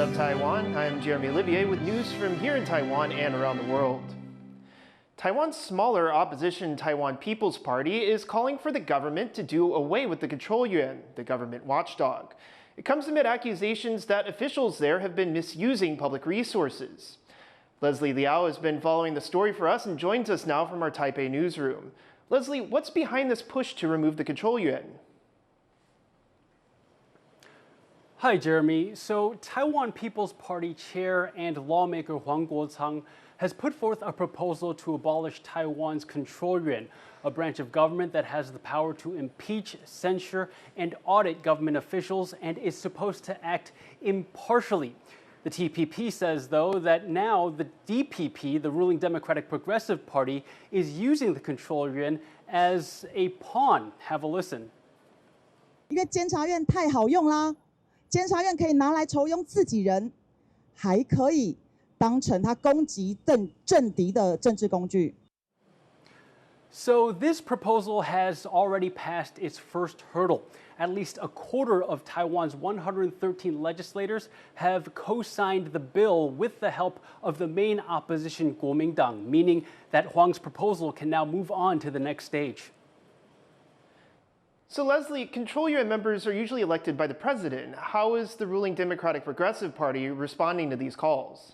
of Taiwan. I'm Jeremy Olivier with news from here in Taiwan and around the world. Taiwan's smaller opposition Taiwan People's Party is calling for the government to do away with the control yuan, the government watchdog. It comes amid accusations that officials there have been misusing public resources. Leslie Liao has been following the story for us and joins us now from our Taipei newsroom. Leslie, what's behind this push to remove the control yuan? Hi, Jeremy. So Taiwan People's Party chair and lawmaker Huang Guochang has put forth a proposal to abolish Taiwan's control yuan, a branch of government that has the power to impeach, censure, and audit government officials and is supposed to act impartially. The TPP says, though, that now the DPP, the ruling Democratic Progressive Party, is using the control yuan as a pawn. Have a listen. 因为监察院太好用啦。监察院可以拿来酬庸自己人，还可以当成他攻击政敌的政治工具。So this proposal has already passed its first hurdle. At least a quarter of Taiwan's 113 legislators have co-signed the bill with the help of the main opposition Kuomintang, meaning that Huang's proposal can now move on to the next stage. So Leslie, control yuan members are usually elected by the president. How is the ruling Democratic Progressive Party responding to these calls?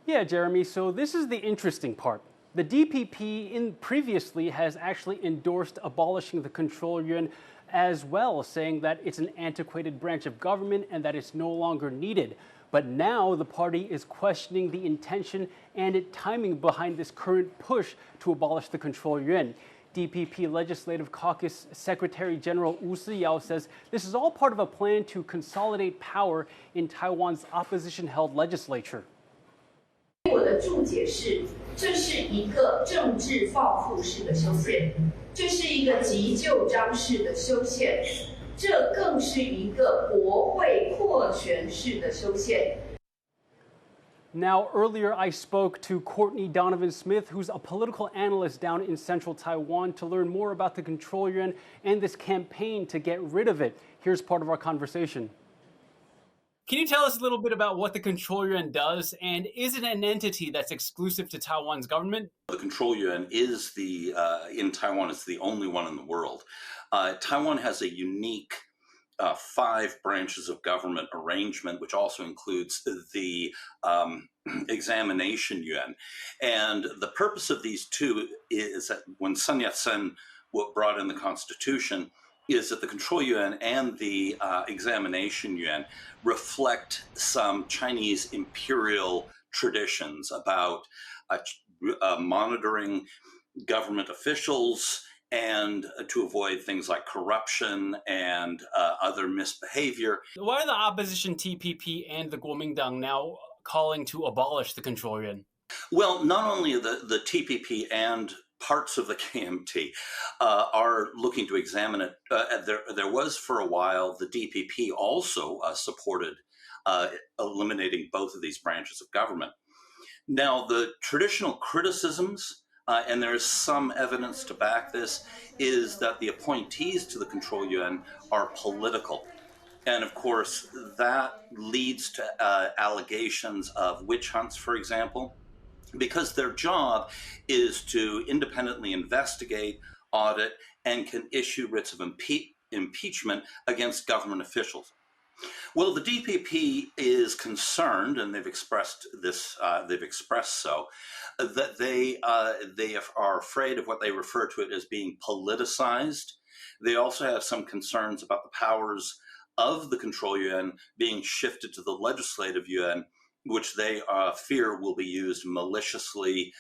Yeah, Jeremy, so this is the interesting part. The DPP previously has actually endorsed abolishing the control yuan as well, saying that it's an antiquated branch of government and that it's no longer needed. But now the party is questioning the intention and timing behind this current push to abolish the control yuan. DPP Legislative Caucus Secretary General Wu Siyao says this is all part of a plan to consolidate power in Taiwan's opposition-held legislature. 我的注解是，这是一个政治报复式的修宪，这是一个急就章式的修宪，这更是一个国会扩权式的修宪。 Now, earlier I spoke to Courtney Donovan-Smith, who's a political analyst down in central Taiwan, to learn more about the control yuan and this campaign to get rid of it. Here's part of our conversation. Can you tell us a little bit about what the control yuan does, and is it an entity that's exclusive to Taiwan's government? The control yuan is in Taiwan, it's the only one in the world. Taiwan has a unique 5 branches of government arrangement, which also includes the examination yuan. And the purpose of these two is that when Sun Yat-sen brought in the constitution, is that the control yuan and the examination yuan reflect some Chinese imperial traditions about monitoring government officials and to avoid things like corruption and other misbehavior. Why are the opposition TPP and the Kuomintang now calling to abolish the control yuan? Well, not only the TPP and parts of the KMT are looking to examine it. There was for a while, the DPP also supported eliminating both of these branches of government. Now, the traditional criticisms, and there is some evidence to back this, is that the appointees to the control yuan are political. And of course, that leads to allegations of witch hunts, for example, because their job is to independently investigate, audit, and can issue writs of impeachment against government officials. Well, the DPP is concerned, and they've expressed this. That they are afraid of what they refer to it as being politicized. They also have some concerns about the powers of the control yuan being shifted to the legislative yuan, which they fear will be used maliciously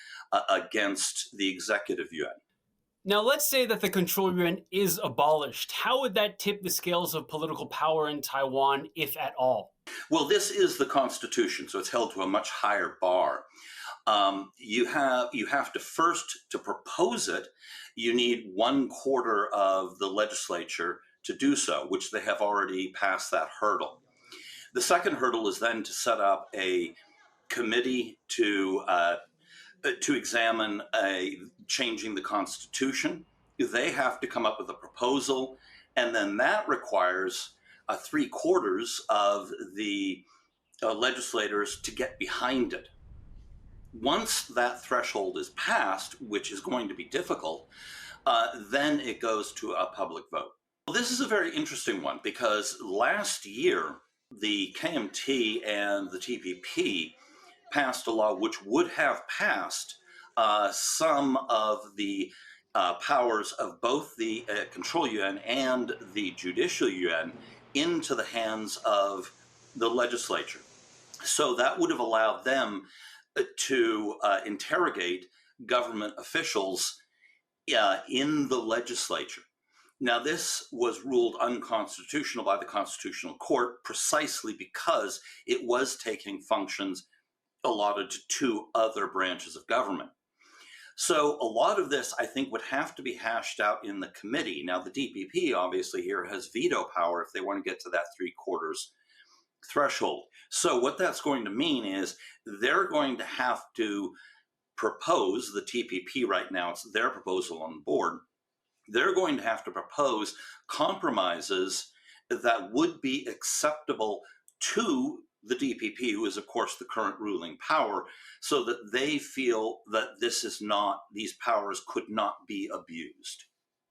against the executive yuan. Now, let's say that the control yuan is abolished. How would that tip the scales of political power in Taiwan, if at all? Well, this is the Constitution, so it's held to a much higher bar. You have to first, to propose it, you need 1/4 of the legislature to do so, which they have already passed that hurdle. The second hurdle is then to set up a committee to examine changing the Constitution. They have to come up with a proposal, and then that requires 3/4 of the legislators to get behind it. Once that threshold is passed, which is going to be difficult, then it goes to a public vote. Well, this is a very interesting one because last year, the KMT and the TPP passed a law which would have passed some of the powers of both the control yuan and the judicial yuan into the hands of the legislature. So that would have allowed them to interrogate government officials in the legislature. Now, this was ruled unconstitutional by the Constitutional Court precisely because it was taking functions allotted to two other branches of government. So a lot of this, I think, would have to be hashed out in the committee. Now, the DPP obviously here has veto power if they want to get to that 3/4 threshold. So what that's going to mean is they're going to have to propose, the TPP right now, it's their proposal on the board, they're going to have to propose compromises that would be acceptable to the DPP, who is, of course, the current ruling power, so that they feel that this is not, these powers could not be abused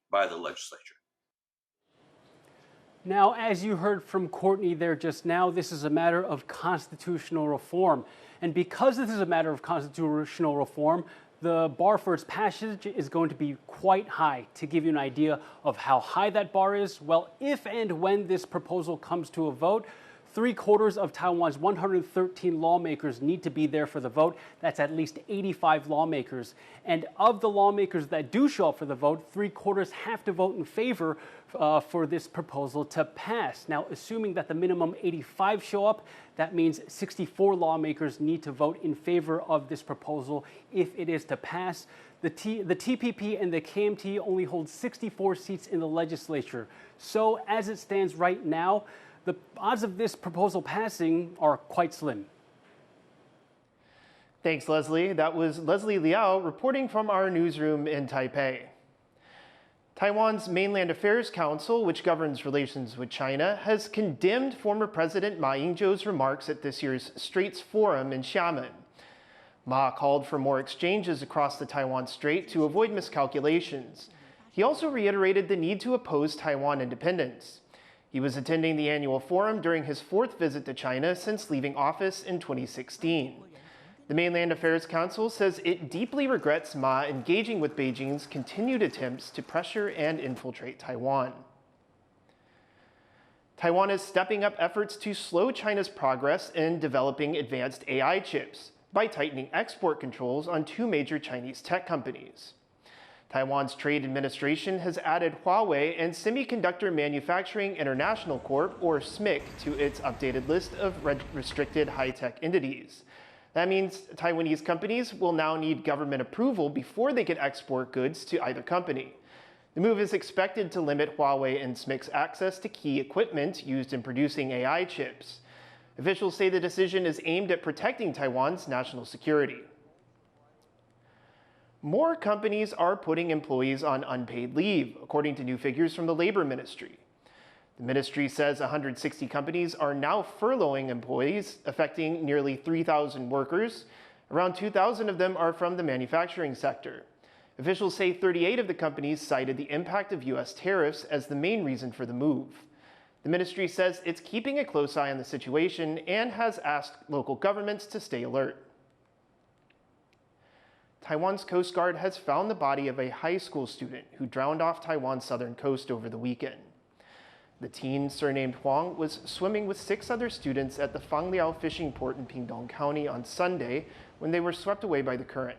by the legislature. Now, as you heard from Courtney there just now, this is a matter of constitutional reform. And because this is a matter of constitutional reform, the bar for its passage is going to be quite high. To give you an idea of how high that bar is, well, if and when this proposal comes to a vote, 3/4 of Taiwan's 113 lawmakers need to be there for the vote. That's at least 85 lawmakers. And of the lawmakers that do show up for the vote, 3/4 have to vote in favor for this proposal to pass. Now, assuming that the minimum 85 show up, that means 64 lawmakers need to vote in favor of this proposal if it is to pass. The TPP and the KMT only hold 64 seats in the legislature. So as it stands right now, the odds of this proposal passing are quite slim. Thanks, Leslie. That was Leslie Liao reporting from our newsroom in Taipei. Taiwan's Mainland Affairs Council, which governs relations with China, has condemned former President Ma Ying-jeou's remarks at this year's Straits Forum in Xiamen. Ma called for more exchanges across the Taiwan Strait to avoid miscalculations. He also reiterated the need to oppose Taiwan independence. He was attending the annual forum during his 4th visit to China since leaving office in 2016. The Mainland Affairs Council says it deeply regrets Ma engaging with Beijing's continued attempts to pressure and infiltrate Taiwan. Taiwan is stepping up efforts to slow China's progress in developing advanced AI chips by tightening export controls on 2 major Chinese tech companies. Taiwan's Trade Administration has added Huawei and Semiconductor Manufacturing International Corp., or SMIC, to its updated list of restricted high-tech entities. That means Taiwanese companies will now need government approval before they can export goods to either company. The move is expected to limit Huawei and SMIC's access to key equipment used in producing AI chips. Officials say the decision is aimed at protecting Taiwan's national security. More companies are putting employees on unpaid leave, according to new figures from the Labor Ministry. The ministry says 160 companies are now furloughing employees, affecting nearly 3,000 workers. Around 2,000 of them are from the manufacturing sector. Officials say 38 of the companies cited the impact of U.S. tariffs as the main reason for the move. The ministry says it's keeping a close eye on the situation and has asked local governments to stay alert. Taiwan's Coast Guard has found the body of a high school student who drowned off Taiwan's southern coast over the weekend. The teen, surnamed Huang, was swimming with 6 other students at the Fangliao fishing port in Pingdong County on Sunday when they were swept away by the current.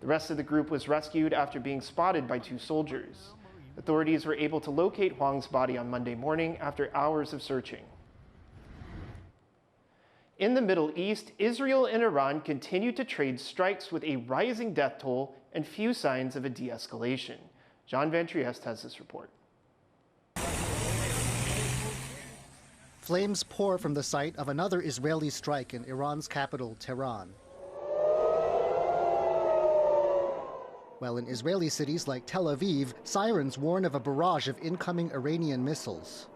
The rest of the group was rescued after being spotted by 2 soldiers. Authorities were able to locate Huang's body on Monday morning after hours of searching. In the Middle East, Israel and Iran continue to trade strikes with a rising death toll and few signs of a de-escalation. John Van Trieste has this report. Flames pour from the site of another Israeli strike in Iran's capital, Tehran. While in Israeli cities like Tel Aviv, sirens warn of a barrage of incoming Iranian missiles.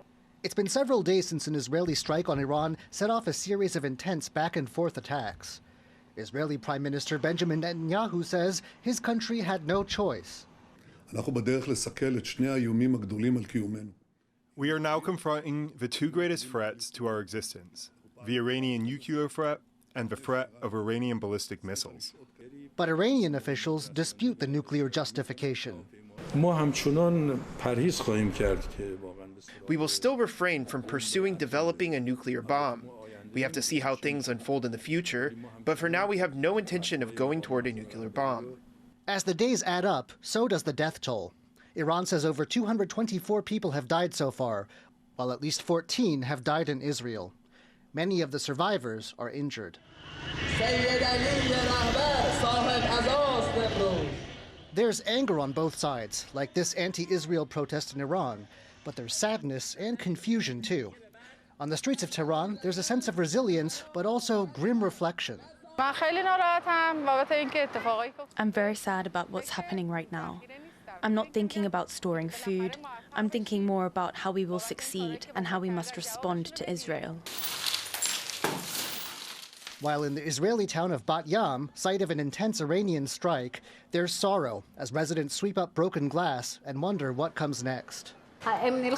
It's been several days since an Israeli strike on Iran set off a series of intense back-and-forth attacks. Israeli Prime Minister Benjamin Netanyahu says his country had no choice. We are now confronting the two greatest threats to our existence, the Iranian nuclear threat and the threat of Iranian ballistic missiles. But Iranian officials dispute the nuclear justification. We will still refrain from pursuing developing a nuclear bomb. We have to see how things unfold in the future, but for now we have no intention of going toward a nuclear bomb. As the days add up, so does the death toll. Iran says over 224 people have died so far, while at least 14 have died in Israel. Many of the survivors are injured. There's anger on both sides, like this anti-Israel protest in Iran, but there's sadness and confusion too. On the streets of Tehran, there's a sense of resilience, but also grim reflection. I'm very sad about what's happening right now. I'm not thinking about storing food. I'm thinking more about how we will succeed and how we must respond to Israel. While in the Israeli town of Bat Yam, site of an intense Iranian strike, there's sorrow as residents sweep up broken glass and wonder what comes next. They're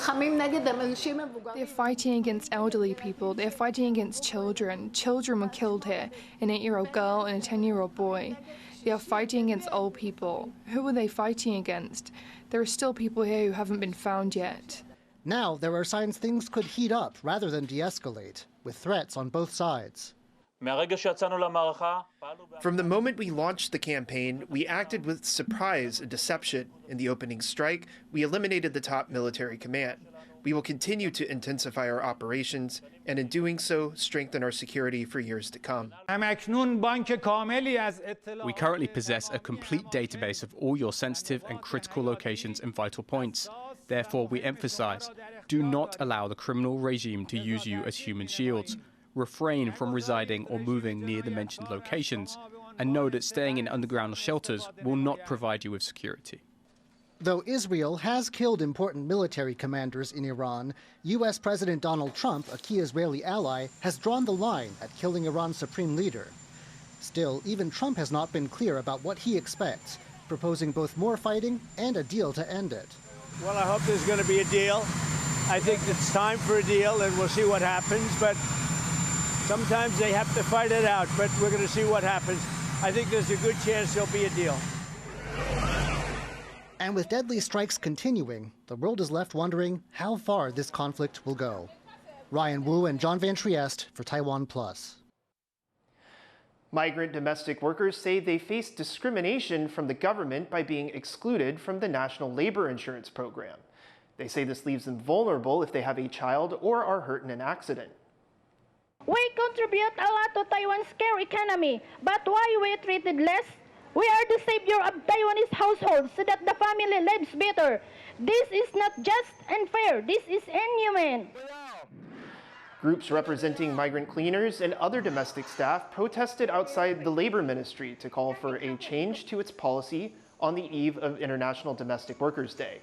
fighting against elderly people. They're fighting against children. Children were killed here, an 8-year-old girl and a 10-year-old boy. They are fighting against old people. Who are they fighting against? There are still people here who haven't been found yet. Now there are signs things could heat up rather than de-escalate, with threats on both sides. From the moment we launched the campaign, we acted with surprise and deception. In the opening strike, we eliminated the top military command. We will continue to intensify our operations, and in doing so, strengthen our security for years to come. We currently possess a complete database of all your sensitive and critical locations and vital points. Therefore, we emphasize, do not allow the criminal regime to use you as human shields. Refrain from residing or moving near the mentioned locations, and know that staying in underground shelters will not provide you with security. Though Israel has killed important military commanders in Iran, U.S. President Donald Trump, a key Israeli ally, has drawn the line at killing Iran's supreme leader. Still, even Trump has not been clear about what he expects, proposing both more fighting and a deal to end it. Well, I hope there's going to be a deal. I think it's time for a deal, and we'll see what happens, but sometimes they have to fight it out, but we're going to see what happens. I think there's a good chance there'll be a deal. And with deadly strikes continuing, the world is left wondering how far this conflict will go. Ryan Wu and John Van Trieste for TaiwanPlus. Migrant domestic workers say they face discrimination from the government by being excluded from the National Labor Insurance Program. They say this leaves them vulnerable if they have a child or are hurt in an accident. We contribute a lot to Taiwan's care economy, but why we treated less? We are the savior of Taiwanese households so that the family lives better. This is not just and fair. This is inhumane. Groups representing migrant cleaners and other domestic staff protested outside the Labor Ministry to call for a change to its policy on the eve of International Domestic Workers' Day.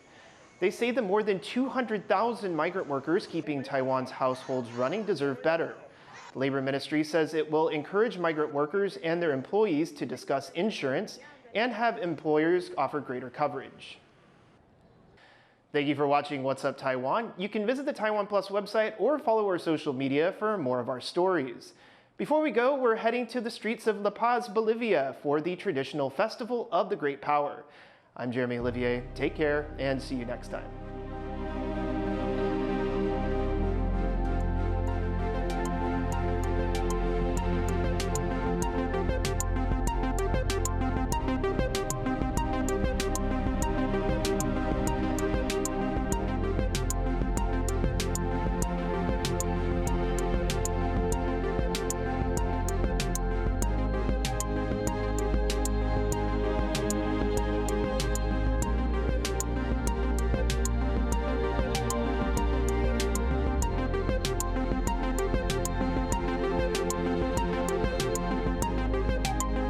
They say the more than 200,000 migrant workers keeping Taiwan's households running deserve better. The Labor Ministry says it will encourage migrant workers and their employees to discuss insurance and have employers offer greater coverage. Thank you for watching What's Up Taiwan. You can visit the TaiwanPlus website or follow our social media for more of our stories. Before we go, we're heading to the streets of La Paz, Bolivia for the traditional Festival of the Great Power. I'm Jeremy Olivier. Take care and see you next time.